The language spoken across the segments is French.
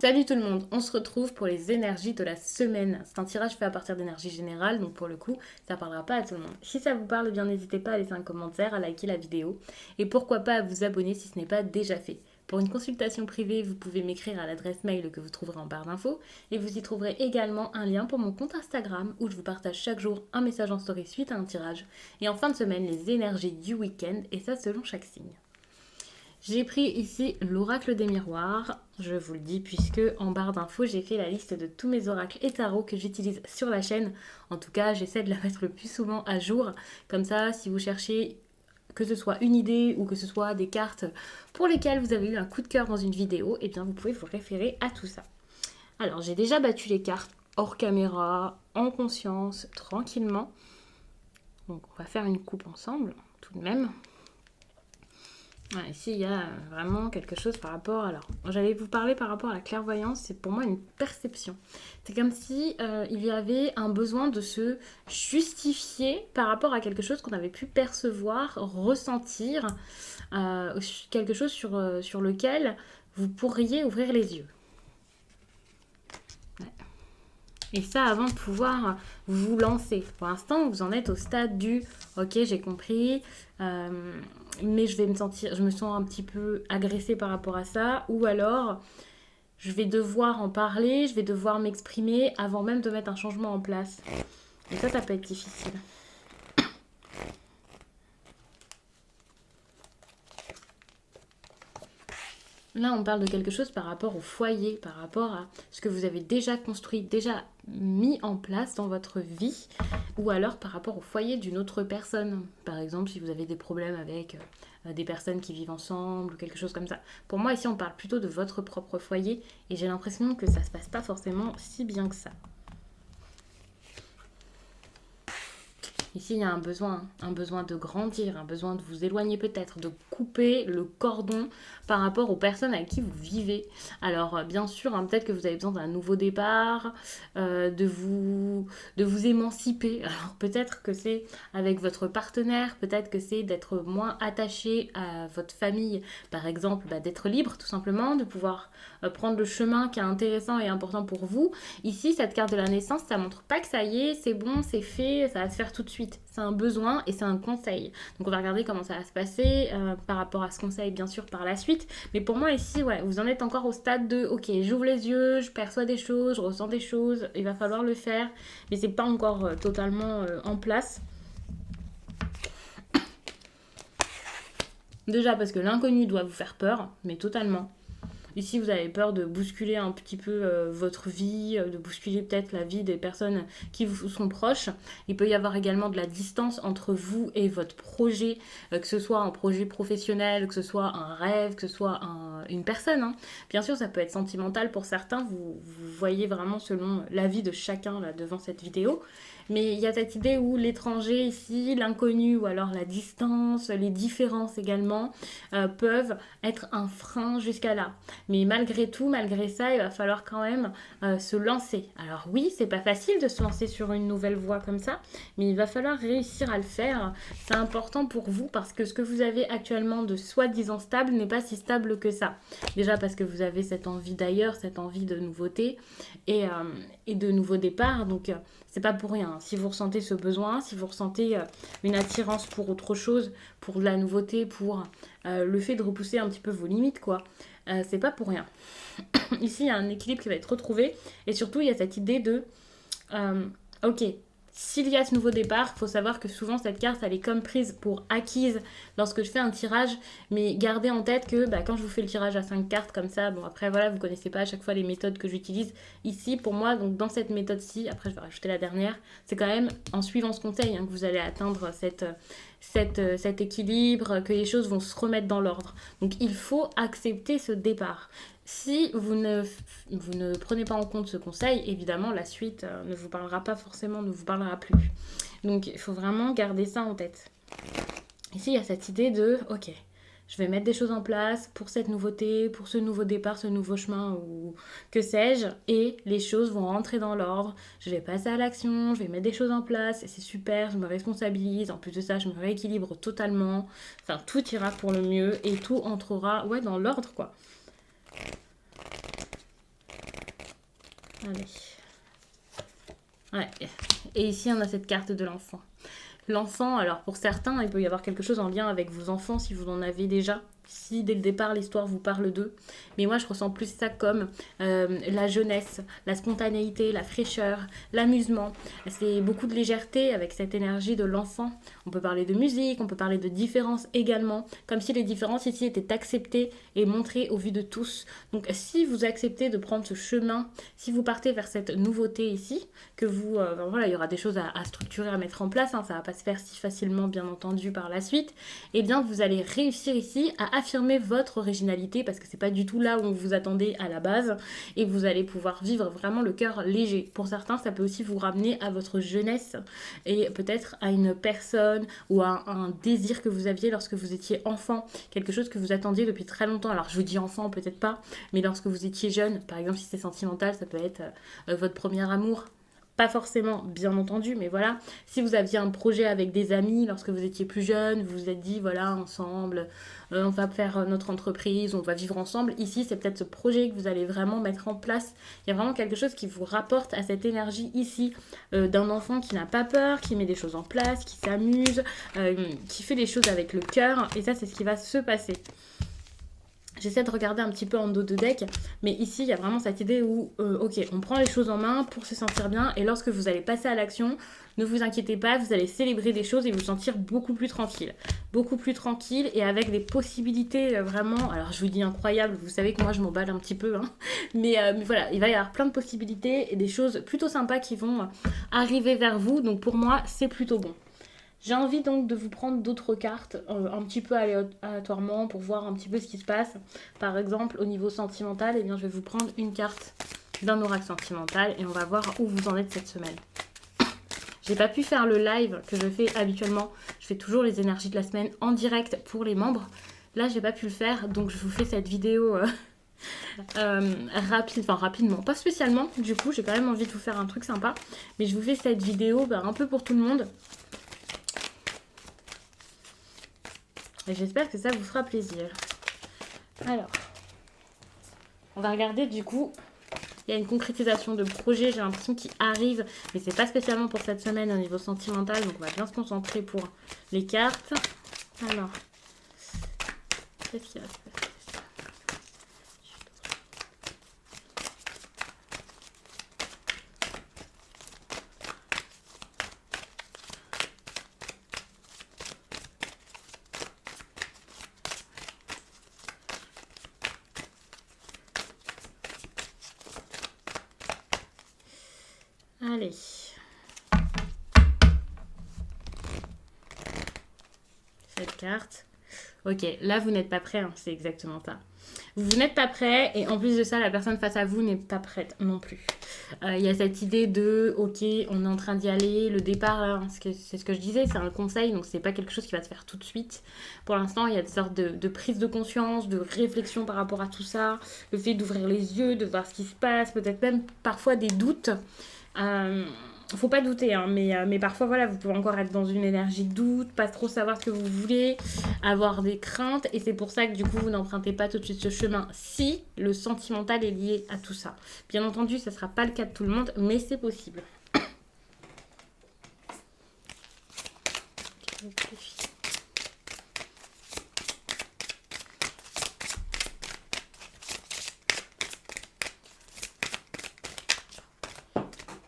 Salut tout le monde, on se retrouve pour les énergies de la semaine. C'est un tirage fait à partir d'énergie générale, donc pour le coup, ça parlera pas à tout le monde. Si ça vous parle, eh bien n'hésitez pas à laisser un commentaire, à liker la vidéo, et pourquoi pas à vous abonner si ce n'est pas déjà fait. Pour une consultation privée, vous pouvez m'écrire à l'adresse mail que vous trouverez en barre d'infos, et vous y trouverez également un lien pour mon compte Instagram, où je vous partage chaque jour un message en story suite à un tirage, et en fin de semaine, les énergies du week-end, et ça selon chaque signe. J'ai pris ici l'oracle des miroirs, je vous le dis, puisque en barre d'infos, j'ai fait la liste de tous mes oracles et tarots que j'utilise sur la chaîne. En tout cas, j'essaie de la mettre le plus souvent à jour. Comme ça, si vous cherchez que ce soit une idée ou que ce soit des cartes pour lesquelles vous avez eu un coup de cœur dans une vidéo, eh bien vous pouvez vous référer à tout ça. Alors, j'ai déjà battu les cartes hors caméra, en conscience, tranquillement. Donc, on va faire une coupe ensemble, tout de même. Ouais, ici, il y a vraiment quelque chose par rapport... Alors, j'allais vous parler par rapport à la clairvoyance, c'est pour moi une perception. C'est comme si il y avait un besoin de se justifier par rapport à quelque chose qu'on avait pu percevoir, ressentir, quelque chose sur lequel vous pourriez ouvrir les yeux. Ouais. Et ça avant de pouvoir vous lancer. Pour l'instant, vous en êtes au stade du ok, j'ai compris, mais je me sens un petit peu agressée par rapport à ça, ou alors je vais devoir en parler, je vais devoir m'exprimer avant même de mettre un changement en place. Et ça peut être difficile. Là, on parle de quelque chose par rapport au foyer, par rapport à ce que vous avez déjà construit, déjà mis en place dans votre vie, ou alors par rapport au foyer d'une autre personne. Par exemple, si vous avez des problèmes avec des personnes qui vivent ensemble ou quelque chose comme ça. Pour moi, ici, on parle plutôt de votre propre foyer, et j'ai l'impression que ça se passe pas forcément si bien que ça. Ici, il y a un besoin de grandir, un besoin de vous éloigner peut-être, de couper le cordon par rapport aux personnes avec qui vous vivez. Alors, bien sûr, hein, peut-être que vous avez besoin d'un nouveau départ, de vous émanciper. Alors, peut-être que c'est avec votre partenaire, peut-être que c'est d'être moins attaché à votre famille, par exemple, d'être libre tout simplement, de pouvoir prendre le chemin qui est intéressant et important pour vous. Ici, cette carte de la naissance, ça montre pas que ça y est, c'est bon, c'est fait, ça va se faire tout de suite. C'est un besoin et c'est un conseil. Donc on va regarder comment ça va se passer par rapport à ce conseil, bien sûr, par la suite. Mais pour moi, ici, ouais, vous en êtes encore au stade de ok, j'ouvre les yeux, je perçois des choses, je ressens des choses, il va falloir le faire, mais c'est pas encore totalement en place. Déjà parce que l'inconnu doit vous faire peur, mais totalement. Ici, vous avez peur de bousculer un petit peu votre vie, de bousculer peut-être la vie des personnes qui vous sont proches. Il peut y avoir également de la distance entre vous et votre projet, que ce soit un projet professionnel, que ce soit un rêve, que ce soit une personne. Hein. Bien sûr, ça peut être sentimental pour certains. Vous voyez vraiment selon la vie de chacun là, devant cette vidéo. Mais il y a cette idée où l'étranger ici, l'inconnu ou alors la distance, les différences également peuvent être un frein jusqu'à là. Mais malgré tout, malgré ça, il va falloir quand même se lancer. Alors oui, c'est pas facile de se lancer sur une nouvelle voie comme ça, mais il va falloir réussir à le faire. C'est important pour vous parce que ce que vous avez actuellement de soi-disant stable n'est pas si stable que ça. Déjà parce que vous avez cette envie d'ailleurs, cette envie de nouveauté et de nouveaux départs. Donc c'est pas pour rien. Si vous ressentez ce besoin, si vous ressentez une attirance pour autre chose, pour de la nouveauté, pour le fait de repousser un petit peu vos limites, quoi, c'est pas pour rien. Ici, il y a un équilibre qui va être retrouvé. Et surtout, il y a cette idée de ok, s'il y a ce nouveau départ, il faut savoir que souvent cette carte, elle est comme prise pour acquise lorsque je fais un tirage. Mais gardez en tête que quand je vous fais le tirage à 5 cartes comme ça, bon après voilà, vous connaissez pas à chaque fois les méthodes que j'utilise. Ici, pour moi, donc dans cette méthode-ci, après je vais rajouter la dernière, c'est quand même en suivant ce conseil que vous allez atteindre cet équilibre, que les choses vont se remettre dans l'ordre. Donc il faut accepter ce départ. Si vous ne prenez pas en compte ce conseil, évidemment, la suite ne vous parlera pas forcément, ne vous parlera plus. Donc, il faut vraiment garder ça en tête. Ici, il y a cette idée de, ok, je vais mettre des choses en place pour cette nouveauté, pour ce nouveau départ, ce nouveau chemin ou que sais-je, et les choses vont rentrer dans l'ordre. Je vais passer à l'action, je vais mettre des choses en place, et c'est super, je me responsabilise. En plus de ça, je me rééquilibre totalement. Enfin, tout ira pour le mieux et tout entrera dans l'ordre, quoi. Allez. Ouais. Et ici, on a cette carte de l'enfant. L'enfant, alors pour certains, il peut y avoir quelque chose en lien avec vos enfants si vous en avez déjà. Si dès le départ l'histoire vous parle d'eux. Mais moi je ressens plus ça comme la jeunesse, la spontanéité, la fraîcheur, l'amusement. C'est beaucoup de légèreté avec cette énergie de l'enfant. On peut parler de musique, on peut parler de différences également. Comme si les différences ici étaient acceptées et montrées au vu de tous. Donc si vous acceptez de prendre ce chemin, si vous partez vers cette nouveauté ici, que vous, voilà, il y aura des choses à structurer, à mettre en place, hein, ça va pas se faire si facilement bien entendu par la suite, et bien vous allez réussir ici à affirmer votre originalité parce que c'est pas du tout là où on vous attendait à la base et vous allez pouvoir vivre vraiment le cœur léger. Pour certains, ça peut aussi vous ramener à votre jeunesse et peut-être à une personne ou à un désir que vous aviez lorsque vous étiez enfant, quelque chose que vous attendiez depuis très longtemps. Alors je vous dis enfant, peut-être pas, mais lorsque vous étiez jeune, par exemple si c'est sentimental, ça peut être votre premier amour. Pas forcément, bien entendu, mais voilà. Si vous aviez un projet avec des amis lorsque vous étiez plus jeune, vous vous êtes dit, voilà, ensemble, on va faire notre entreprise, on va vivre ensemble. Ici, c'est peut-être ce projet que vous allez vraiment mettre en place. Il y a vraiment quelque chose qui vous rapporte à cette énergie ici d'un enfant qui n'a pas peur, qui met des choses en place, qui s'amuse, qui fait les choses avec le cœur. Et ça, c'est ce qui va se passer. J'essaie de regarder un petit peu en dos de deck, mais ici, il y a vraiment cette idée où, ok, on prend les choses en main pour se sentir bien, et lorsque vous allez passer à l'action, ne vous inquiétez pas, vous allez célébrer des choses et vous sentir beaucoup plus tranquille. Beaucoup plus tranquille et avec des possibilités vraiment, alors je vous dis incroyables, vous savez que moi je m'emballe un petit peu, hein, mais voilà, il va y avoir plein de possibilités et des choses plutôt sympas qui vont arriver vers vous, donc pour moi, c'est plutôt bon. J'ai envie donc de vous prendre d'autres cartes un petit peu aléatoirement pour voir un petit peu ce qui se passe. Par exemple, au niveau sentimental, eh bien, je vais vous prendre une carte d'un oracle sentimental et on va voir où vous en êtes cette semaine. J'ai pas pu faire le live que je fais habituellement. Je fais toujours les énergies de la semaine en direct pour les membres. Là, j'ai pas pu le faire, donc je vous fais cette vidéo rapidement. Pas spécialement, du coup, j'ai quand même envie de vous faire un truc sympa. Mais je vous fais cette vidéo un peu pour tout le monde. Et j'espère que ça vous fera plaisir. Alors, on va regarder du coup. Il y a une concrétisation de projet, j'ai l'impression, qui arrive. Mais c'est pas spécialement pour cette semaine au niveau sentimental. Donc on va bien se concentrer pour les cartes. Alors, qu'est-ce qu'il y a ? Allez. Cette carte. Ok, là vous n'êtes pas prêt, hein, c'est exactement ça. Vous n'êtes pas prêt et en plus de ça, la personne face à vous n'est pas prête non plus. Il y a cette idée de, ok, on est en train d'y aller, le départ, là, c'est ce que je disais, c'est un conseil, donc c'est pas quelque chose qui va se faire tout de suite. Pour l'instant, il y a des sortes de prise de conscience, de réflexion par rapport à tout ça, le fait d'ouvrir les yeux, de voir ce qui se passe, peut-être même parfois des doutes. Faut pas douter, hein, mais parfois, voilà, vous pouvez encore être dans une énergie de doute, pas trop savoir ce que vous voulez, avoir des craintes, et c'est pour ça que du coup, vous n'empruntez pas tout de suite ce chemin, si le sentimental est lié à tout ça. Bien entendu, ça sera pas le cas de tout le monde, mais c'est possible.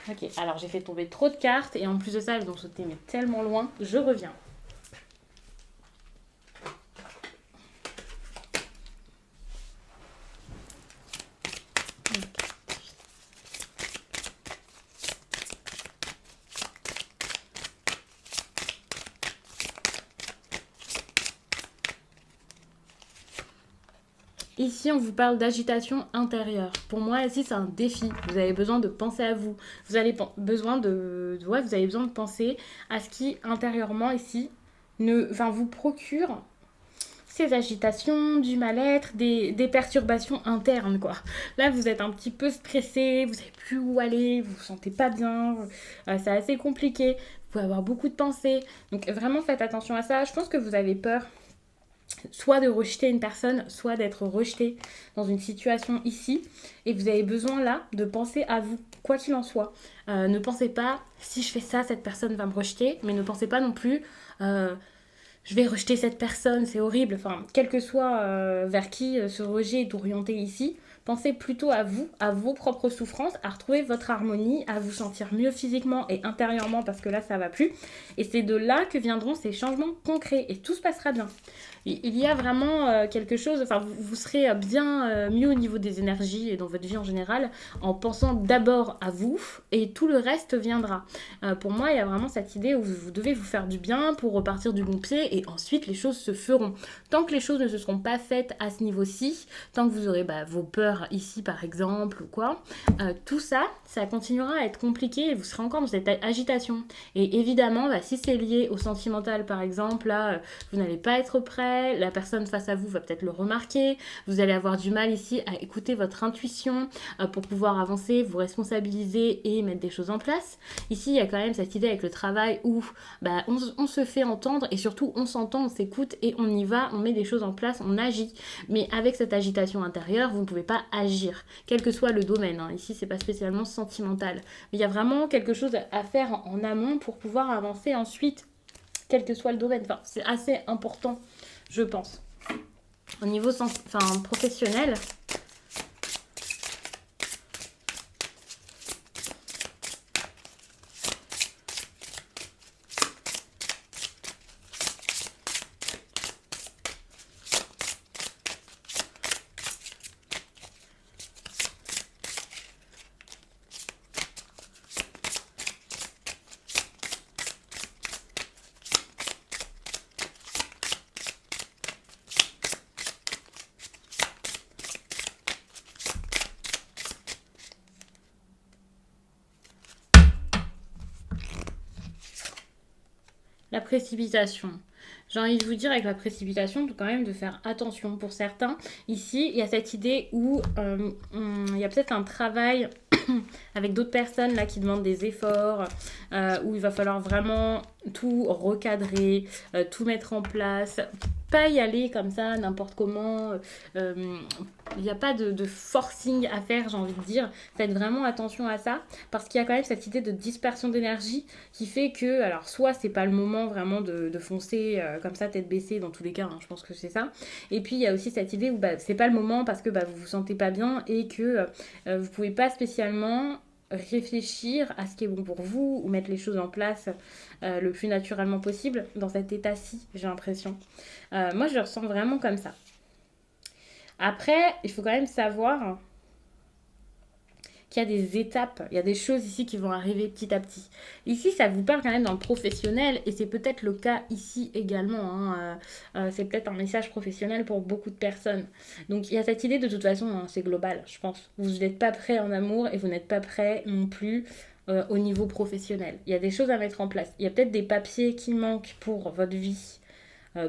Ok, alors j'ai fait tomber trop de cartes et en plus de ça, elles ont sauté mais tellement loin. Je reviens. Ici, on vous parle d'agitation intérieure. Pour moi, ici, c'est un défi. Vous avez besoin de penser à vous. Vous avez besoin vous avez besoin de penser à ce qui, intérieurement, ici, vous procure ces agitations, du mal-être, des perturbations internes, quoi. Là, vous êtes un petit peu stressé, vous savez plus où aller, vous vous sentez pas bien, c'est assez compliqué. Vous pouvez avoir beaucoup de pensées. Donc, vraiment, faites attention à ça. Je pense que vous avez peur soit de rejeter une personne, soit d'être rejeté dans une situation ici. Et vous avez besoin là de penser à vous, quoi qu'il en soit. Ne pensez pas, si je fais ça, cette personne va me rejeter, mais ne pensez pas non plus... je vais rejeter cette personne, c'est horrible. Enfin, quel que soit vers qui ce rejet est orienté ici, pensez plutôt à vous, à vos propres souffrances, à retrouver votre harmonie, à vous sentir mieux physiquement et intérieurement parce que là, ça va plus. Et c'est de là que viendront ces changements concrets et tout se passera bien. Il y a vraiment quelque chose, enfin, vous serez bien mieux au niveau des énergies et dans votre vie en général en pensant d'abord à vous et tout le reste viendra. Pour moi, il y a vraiment cette idée où vous devez vous faire du bien pour repartir du bon pied et ensuite les choses se feront. Tant que les choses ne se seront pas faites à ce niveau-ci, tant que vous aurez vos peurs ici par exemple ou quoi, tout ça, ça continuera à être compliqué et vous serez encore dans cette agitation. Et évidemment, si c'est lié au sentimental par exemple, là, vous n'allez pas être prêt, la personne face à vous va peut-être le remarquer, vous allez avoir du mal ici à écouter votre intuition pour pouvoir avancer, vous responsabiliser et mettre des choses en place. Ici, il y a quand même cette idée avec le travail où on se fait entendre et surtout on s'entend, on s'écoute et on y va, on met des choses en place, on agit. Mais avec cette agitation intérieure, vous ne pouvez pas agir, quel que soit le domaine. Ici, c'est pas spécialement sentimental. Mais il y a vraiment quelque chose à faire en amont pour pouvoir avancer ensuite, quel que soit le domaine. Enfin, c'est assez important, je pense. Au niveau professionnel, la précipitation. J'ai envie de vous dire avec la précipitation, quand même de faire attention pour certains. Ici, il y a cette idée où il y a peut-être un travail avec d'autres personnes là qui demandent des efforts, où il va falloir vraiment tout recadrer, tout mettre en place. Pas y aller comme ça, n'importe comment. Il n'y a pas de forcing à faire, j'ai envie de dire. Faites vraiment attention à ça, parce qu'il y a quand même cette idée de dispersion d'énergie qui fait que, alors soit c'est pas le moment vraiment de foncer comme ça, tête baissée, dans tous les cas, je pense que c'est ça. Et puis il y a aussi cette idée où c'est pas le moment parce que vous vous sentez pas bien et que vous pouvez pas spécialement réfléchir à ce qui est bon pour vous ou mettre les choses en place le plus naturellement possible dans cet état-ci, j'ai l'impression. Moi, je le ressens vraiment comme ça. Après, il faut quand même savoir qu'il y a des étapes, il y a des choses ici qui vont arriver petit à petit. Ici, ça vous parle quand même dans le professionnel, et c'est peut-être le cas ici également. C'est peut-être un message professionnel pour beaucoup de personnes. Donc il y a cette idée de toute façon, c'est global, je pense. Vous n'êtes pas prêt en amour et vous n'êtes pas prêt non plus au niveau professionnel. Il y a des choses à mettre en place. Il y a peut-être des papiers qui manquent pour votre vie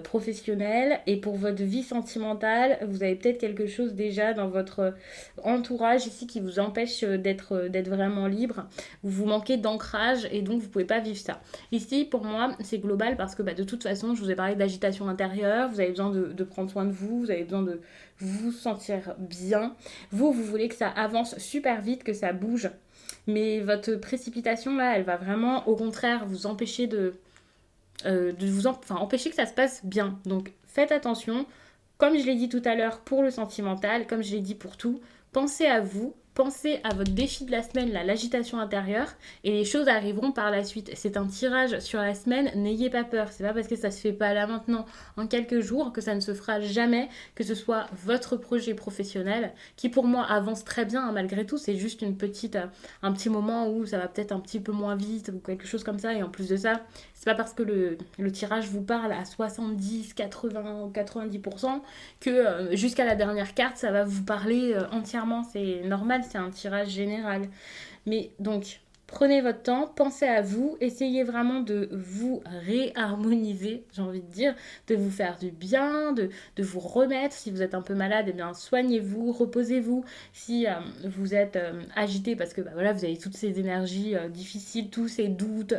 professionnelle et pour votre vie sentimentale, vous avez peut-être quelque chose déjà dans votre entourage ici qui vous empêche d'être vraiment libre. Vous manquez d'ancrage et donc vous pouvez pas vivre ça. Ici, pour moi, c'est global parce que de toute façon, je vous ai parlé d'agitation intérieure, vous avez besoin de prendre soin de vous, vous avez besoin de vous sentir bien. Vous voulez que ça avance super vite, que ça bouge. Mais votre précipitation, là, elle va vraiment, au contraire, vous empêcher empêcher que ça se passe bien. Donc faites attention, comme je l'ai dit tout à l'heure pour le sentimental, comme je l'ai dit pour tout, pensez à vous, pensez à votre défi de la semaine, l'agitation intérieure, et les choses arriveront par la suite. C'est un tirage sur la semaine, n'ayez pas peur. C'est pas parce que ça se fait pas là maintenant, en quelques jours, que ça ne se fera jamais, que ce soit votre projet professionnel, qui pour moi avance très bien, malgré tout. C'est juste un petit moment où ça va peut-être un petit peu moins vite, ou quelque chose comme ça, et en plus de ça, c'est pas parce que le tirage vous parle à 70, 80, 90% que jusqu'à la dernière carte, ça va vous parler entièrement. C'est normal, c'est un tirage général. Mais donc, prenez votre temps, pensez à vous, essayez vraiment de vous réharmoniser, j'ai envie de dire, de vous faire du bien, de vous remettre. Si vous êtes un peu malade, eh bien soignez-vous, reposez-vous. Si vous êtes agité parce que vous avez toutes ces énergies difficiles, tous ces doutes,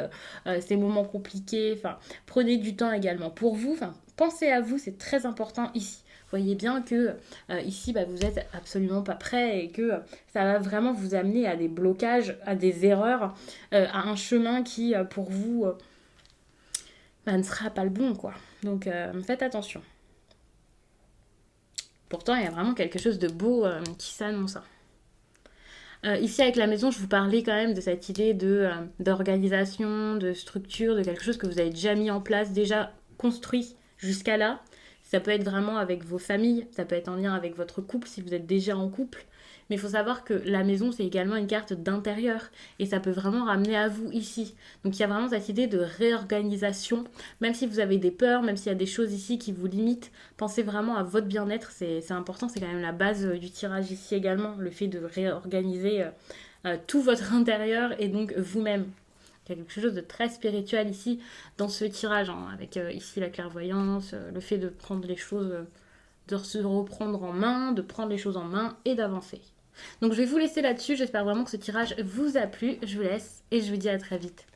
ces moments compliqués, prenez du temps également pour vous, pensez à vous, c'est très important ici. Voyez bien que ici, vous êtes absolument pas prêt et que ça va vraiment vous amener à des blocages, à des erreurs, à un chemin qui, pour vous, ne sera pas le bon, quoi. Donc, faites attention. Pourtant, il y a vraiment quelque chose de beau qui s'annonce. Ici, avec la maison, je vous parlais quand même de cette idée d'organisation, de structure, de quelque chose que vous avez déjà mis en place, déjà construit jusqu'à là. Ça peut être vraiment avec vos familles, ça peut être en lien avec votre couple si vous êtes déjà en couple. Mais il faut savoir que la maison, c'est également une carte d'intérieur. Et ça peut vraiment ramener à vous ici. Donc il y a vraiment cette idée de réorganisation. Même si vous avez des peurs, même s'il y a des choses ici qui vous limitent, pensez vraiment à votre bien-être. C'est important, c'est quand même la base du tirage ici également. Le fait de réorganiser tout votre intérieur et donc vous-même. Il y a quelque chose de très spirituel ici dans ce tirage, hein, avec ici la clairvoyance, le fait de prendre les choses, de se reprendre en main, de prendre les choses en main et d'avancer. Donc je vais vous laisser là-dessus, j'espère vraiment que ce tirage vous a plu, je vous laisse et je vous dis à très vite.